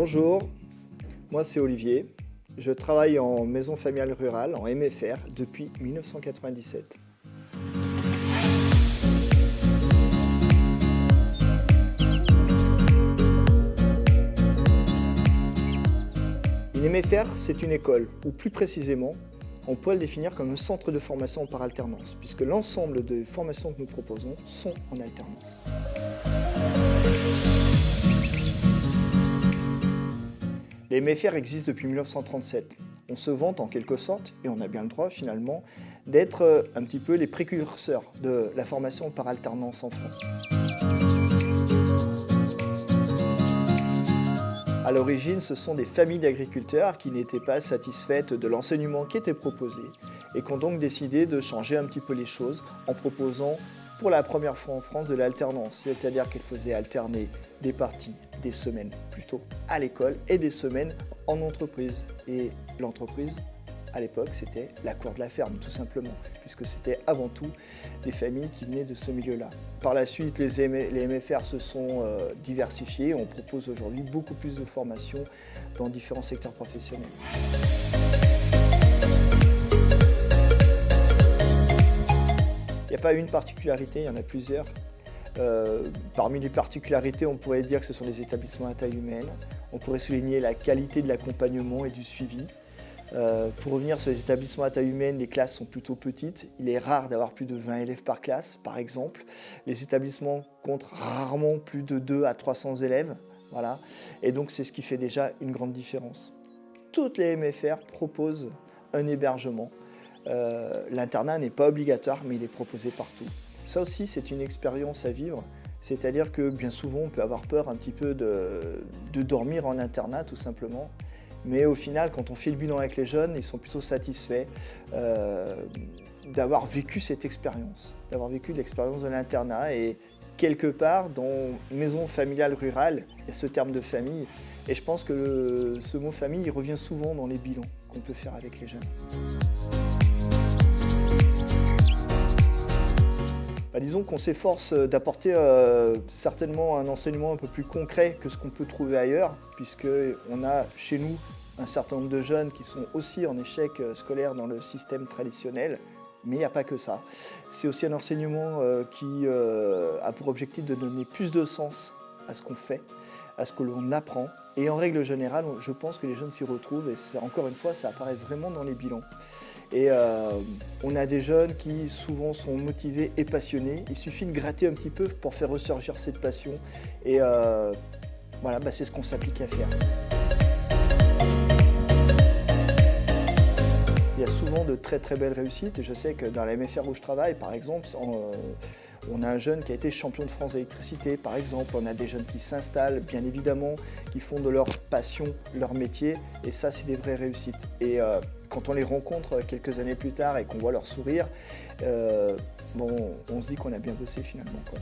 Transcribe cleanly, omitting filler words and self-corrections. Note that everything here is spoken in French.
Bonjour, moi c'est Olivier. Je travaille en maison familiale rurale, en MFR, depuis 1997. Une MFR, c'est une école, ou plus précisément, on pourrait le définir comme un centre de formation par alternance, puisque l'ensemble des formations que nous proposons sont en alternance. Les MFR existent depuis 1937. On se vante en quelque sorte, et on a bien le droit finalement, d'être un petit peu les précurseurs de la formation par alternance en France. À l'origine, ce sont des familles d'agriculteurs qui n'étaient pas satisfaites de l'enseignement qui était proposé et qui ont donc décidé de changer un petit peu les choses en proposant pour la première fois en France de l'alternance, c'est-à-dire qu'elles faisaient alterner des parties, des semaines plutôt à l'école et des semaines en entreprise. Et l'entreprise, à l'époque, c'était la cour de la ferme, tout simplement, puisque c'était avant tout des familles qui venaient de ce milieu-là. Par la suite, les MFR se sont diversifiés. On propose aujourd'hui beaucoup plus de formations dans différents secteurs professionnels. Il n'y a pas une particularité, il y en a plusieurs. Parmi les particularités, on pourrait dire que ce sont des établissements à taille humaine. On pourrait souligner la qualité de l'accompagnement et du suivi. Pour revenir sur les établissements à taille humaine, les classes sont plutôt petites. Il est rare d'avoir plus de 20 élèves par classe, par exemple. Les établissements comptent rarement plus de 2 à 300 élèves. Voilà. Et donc, c'est ce qui fait déjà une grande différence. Toutes les MFR proposent un hébergement. L'internat n'est pas obligatoire, mais il est proposé partout. Ça aussi, c'est une expérience à vivre. C'est-à-dire que bien souvent, on peut avoir peur un petit peu de dormir en internat, tout simplement. Mais au final, quand on fait le bilan avec les jeunes, ils sont plutôt satisfaits d'avoir vécu cette expérience, d'avoir vécu l'expérience de l'internat. Et quelque part, dans maison familiale rurale, il y a ce terme de famille. Et je pense que ce mot famille, il revient souvent dans les bilans qu'on peut faire avec les jeunes. Disons qu'on s'efforce d'apporter certainement un enseignement un peu plus concret que ce qu'on peut trouver ailleurs, puisqu'on a chez nous un certain nombre de jeunes qui sont aussi en échec scolaire dans le système traditionnel, mais il n'y a pas que ça. C'est aussi un enseignement qui a pour objectif de donner plus de sens à ce qu'on fait, à ce que l'on apprend. Et en règle générale, je pense que les jeunes s'y retrouvent, et encore une fois, ça apparaît vraiment dans les bilans. Et on a des jeunes qui souvent sont motivés et passionnés. Il suffit de gratter un petit peu pour faire ressurgir cette passion. Et voilà, c'est ce qu'on s'applique à faire. Il y a souvent de très très belles réussites. Et je sais que dans la MFR où je travaille, par exemple, on a un jeune qui a été champion de France d'électricité, par exemple. On a des jeunes qui s'installent, bien évidemment, qui font de leur passion leur métier. Et ça, c'est des vraies réussites. Et quand on les rencontre quelques années plus tard et qu'on voit leur sourire, on se dit qu'on a bien bossé finalement, quoi.